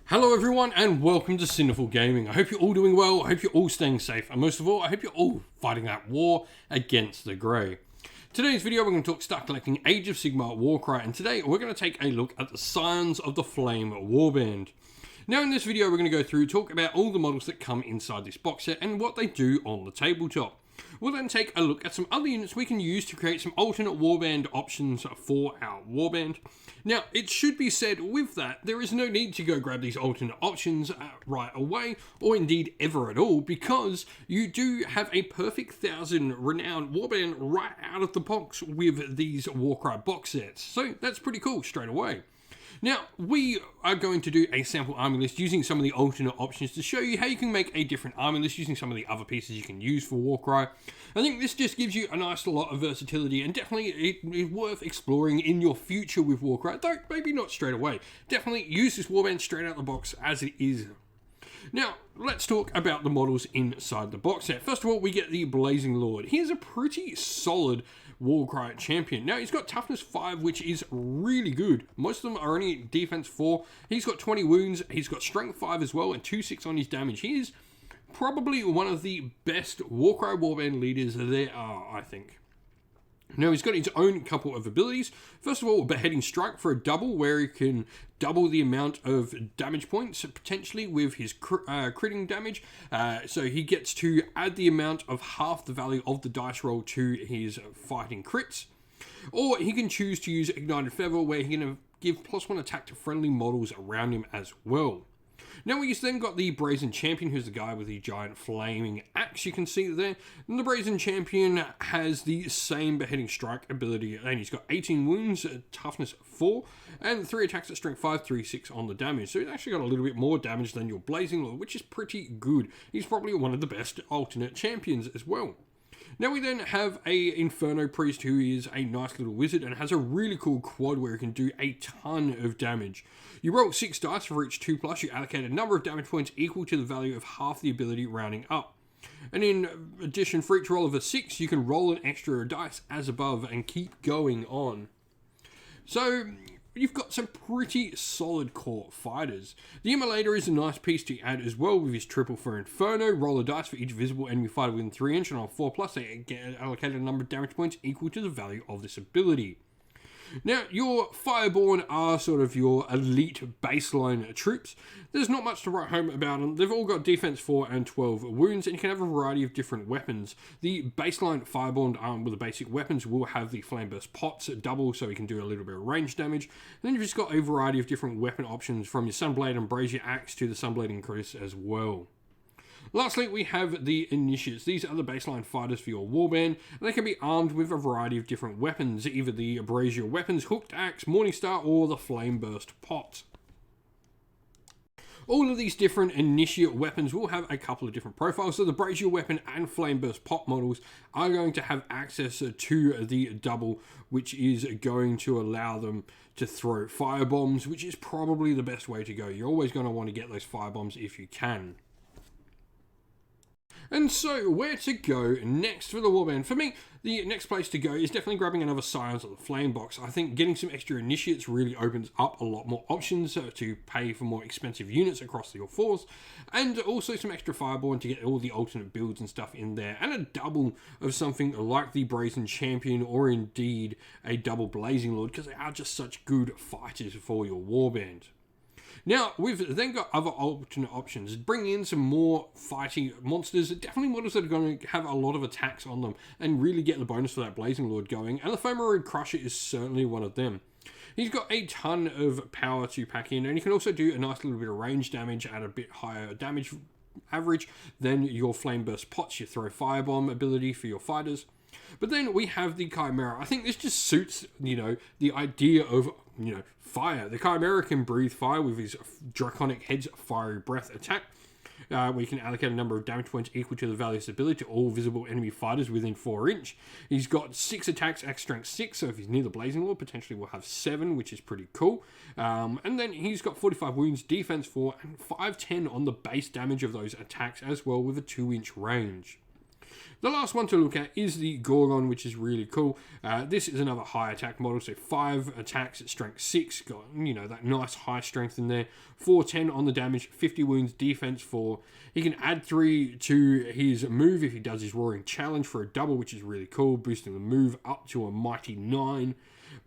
Hello everyone and welcome to Sinful Gaming. I hope you're all doing well, I hope you're all staying safe, and most of all, I hope you're all fighting that war against the Grey. Today's video we're going to talk Start Collecting Age of Sigmar Warcry, and today we're going to take a look at the Scions of the Flame warband. Now in this video we're going to go through, talk about all the models that come inside this box set and what they do on the tabletop. We'll then take a look at some other units we can use to create some alternate warband options for our warband. Now, it should be said with that, there is no need to go grab these alternate options right away, or indeed ever at all, because you do have a perfect 1000 renowned warband right out of the box with these Warcry box sets. So that's pretty cool straight away. Now, we are going to do a sample army list using some of the alternate options to show you how you can make a different army list using some of the other pieces you can use for Warcry. I think this just gives you a nice lot of versatility, and definitely it is worth exploring in your future with Warcry, though maybe not straight away. Definitely use this warband straight out of the box as it is. Now, let's talk about the models inside the box set. First of all, we get the Blazing Lord. He is a pretty solid Warcry champion. Now, he's got toughness 5, which is really good. Most of them are only defense 4. He's got 20 wounds. He's got strength 5 as well and 2/6 on his damage. He is probably one of the best Warcry warband leaders there are, I think. Now, he's got his own couple of abilities. First of all, Beheading Strike for a double, where he can double the amount of damage points, potentially with his critting damage. So he gets to add the amount of half the value of the dice roll to his fighting crits. Or he can choose to use Ignited Feather, where he can give +1 attack to friendly models around him as well. Now we've then got the Brazen Champion, who's the guy with the giant flaming axe you can see there. And the Brazen Champion has the same Beheading Strike ability, and he's got 18 wounds, toughness 4, and 3 attacks at strength 5, 3/6 on the damage. So he's actually got a little bit more damage than your Blazing Lord, which is pretty good. He's probably one of the best alternate champions as well. Now we then have a Inferno Priest, who is a nice little wizard and has a really cool quad where he can do a ton of damage. You roll 6 dice for each 2+, you allocate a number of damage points equal to the value of half the ability rounding up. And in addition, for each roll of a 6, you can roll an extra dice as above and keep going on. So you've got some pretty solid core fighters. The Immolator is a nice piece to add as well with his triple for Inferno. Roll a dice for each visible enemy fighter within 3 inch, and on 4+, they get allocated a number of damage points equal to the value of this ability. Now, your Fireborn are sort of your elite baseline troops. There's not much to write home about them. They've all got defense 4 and 12 wounds, and you can have a variety of different weapons. The baseline Fireborn arm with the basic weapons will have the Flame Burst pots at double, so you can do a little bit of range damage. And then you've just got a variety of different weapon options, from your Sunblade and Brazier Axe to the Sunblade and Chris as well. Lastly, we have the Initiates. These are the baseline fighters for your warband, and they can be armed with a variety of different weapons, either the Brazier weapons, Hooked Axe, Morningstar, or the Flame Burst pot. All of these different Initiate weapons will have a couple of different profiles, so the Brazier weapon and Flame Burst pot models are going to have access to the double, which is going to allow them to throw firebombs, which is probably the best way to go. You're always going to want to get those firebombs if you can. And so, where to go next for the warband? For me, the next place to go is definitely grabbing another Scions of the Flame box. I think getting some extra Initiates really opens up a lot more options to pay for more expensive units across your force, and also some extra Fireborn to get all the alternate builds and stuff in there, and a double of something like the Brazen Champion, or indeed a double Blazing Lord, because they are just such good fighters for your warband. Now, we've then got other alternate options. Bring in some more fighting monsters, definitely models that are going to have a lot of attacks on them and really get the bonus for that Blazing Lord going, and the Fomaroid Crusher is certainly one of them. He's got a ton of power to pack in, and he can also do a nice little bit of range damage at a bit higher damage average than your Flame Burst pots, your Throw Firebomb ability for your fighters. But then we have the Chimera. I think this just suits, the idea of, fire. The Chimera can breathe fire with his Draconic Head's Fiery Breath attack. We can allocate a number of damage points equal to the value of his ability to all visible enemy fighters within 4 inch. He's got 6 attacks at strength 6, so if he's near the Blazing Lord, potentially we'll have 7, which is pretty cool. And then he's got 45 wounds, defense 4, and 510 on the base damage of those attacks as well, with a 2 inch range. The last one to look at is the Gorgon, which is really cool. This is another high attack model, so 5 attacks at strength 6, got, you know, that nice high strength in there. 410 on the damage, 50 wounds, defense 4. He can add 3 to his move if he does his Roaring Challenge for a double, which is really cool, boosting the move up to a mighty 9.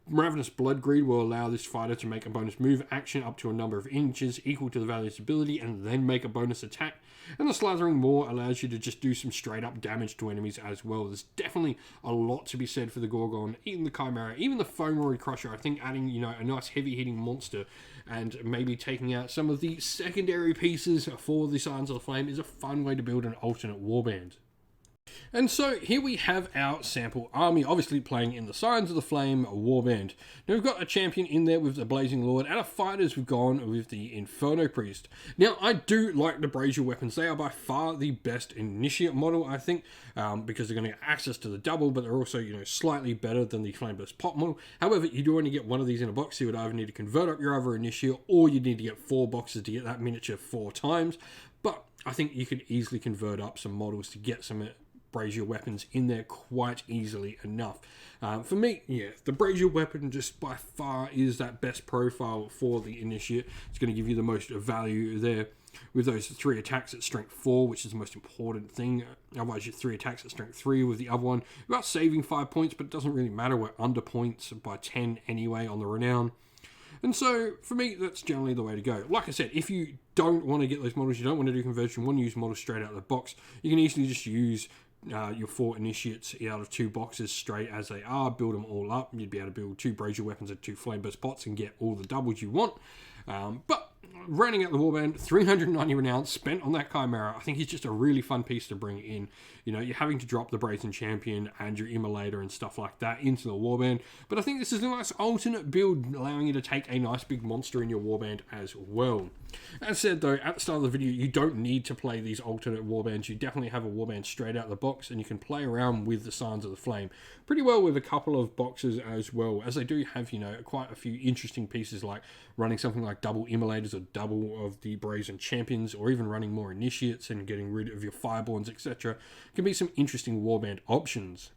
Ravenous Bloodgreed will allow this fighter to make a bonus move action up to a number of inches equal to the value of its ability and then make a bonus attack. And the Slathering Maw allows you to just do some straight up damage to enemies as well. There's definitely a lot to be said for the Gorgon, even the Chimera, even the Foam Crusher. I think adding, you know, a nice heavy hitting monster and maybe taking out some of the secondary pieces for the Scions of the Flame is a fun way to build an alternate warband. And so here we have our sample army, obviously playing in the Scions of the Flame warband. Now we've got a champion in there with the Blazing Lord, and our fighters we've gone with the Inferno Priest. Now I do like the Brazier weapons. They are by far the best initiate model, I think, because they're going to get access to the double, but they're also, you know, slightly better than the Flameburst Pop model. However, you do only get one of these in a box, so you would either need to convert up your other initiate, or you need to get 4 boxes to get that miniature 4 times. But I think you could easily convert up some models to get some Brazier weapons in there quite easily enough. For me, yeah, the Brazier weapon just by far is that best profile for the initiate. It's going to give you the most value there with those 3 attacks at strength 4, which is the most important thing. Otherwise, you have 3 attacks at strength 3 with the other one. You're about saving 5 points, but it doesn't really matter. We're under points by 10 anyway on the Renown. And so, for me, that's generally the way to go. Like I said, if you don't want to get those models, you don't want to do conversion, you want to use models straight out of the box, you can easily just use your 4 initiates out of 2 boxes straight as they are, build them all up. You'd be able to build 2 Brazier weapons and 2 Flameburst pots and get all the doubles you want. But rounding out the warband, 390 renown spent on that Chimera. I think he's just a really fun piece to bring in. You know, you're having to drop the Brazen Champion and your Immolator and stuff like that into the warband. But I think this is a nice alternate build, allowing you to take a nice big monster in your warband as well. As said though, at the start of the video, you don't need to play these alternate warbands. You definitely have a warband straight out of the box, and you can play around with the Scions of the Flame pretty well with a couple of boxes as well, as they do have, you know, quite a few interesting pieces like running something like double Immolators or double of the Brazen Champions, or even running more Initiates and getting rid of your Fireborns, etc. Can be some interesting warband options.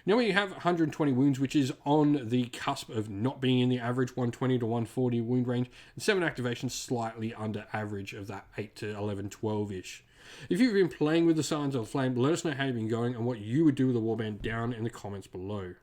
Now we have 120 wounds, which is on the cusp of not being in the average 120 to 140 wound range, and 7 activations slightly under average of that 8 to 11, 12-ish. If you've been playing with the Scions of the Flame, let us know how you've been going and what you would do with the warband down in the comments below.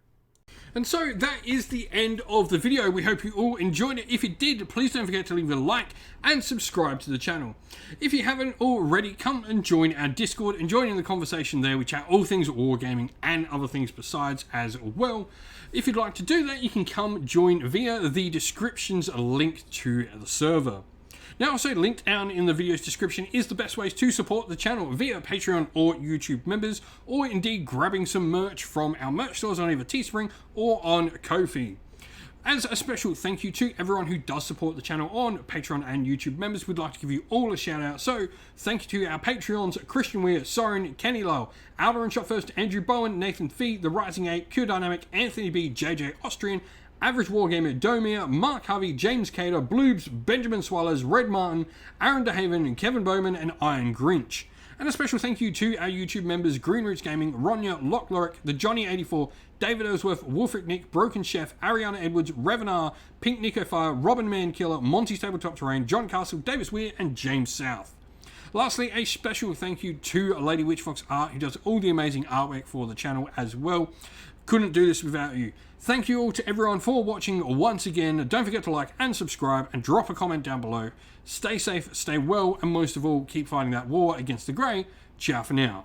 And so that is the end of the video. We hope you all enjoyed it. If you did, please don't forget to leave a like and subscribe to the channel. If you haven't already, come and join our Discord and join in the conversation there. We chat all things wargaming and other things besides as well. If you'd like to do that, you can come join via the descriptions linked to the server. Now, also linked down in the video's description is the best ways to support the channel via Patreon or YouTube members, or indeed grabbing some merch from our merch stores on either Teespring or on Ko-fi. As a special thank you to everyone who does support the channel on Patreon and YouTube members, we'd like to give you all a shout out. So thank you to our Patreons, Christian Weir, Soren, Kenny Lyle, Alder and Shot First, Andrew Bowen, Nathan Fee, The Rising 8, Q Dynamic, Anthony B, JJ Austrian, Average Wargamer, Domir, Mark Harvey, James Cater, Bloobs, Benjamin Swallows, Red Martin, Aaron DeHaven, Kevin Bowman, and Iron Grinch. And a special thank you to our YouTube members, Green Roots Gaming, Ronya, Lock Lorick, The Johnny84, David Ellsworth, Wolfric Nick, Broken Chef, Ariana Edwards, Revenar, Pink Nico Fire, Robin Mankiller, Monty Tabletop Terrain, John Castle, Davis Weir, and James South. Lastly, a special thank you to Lady Witchfox Art, who does all the amazing artwork for the channel as well. Couldn't do this without you. Thank you all to everyone for watching once again. Don't forget to like and subscribe and drop a comment down below. Stay safe, stay well, and most of all, keep fighting that war against the Grey. Ciao for now.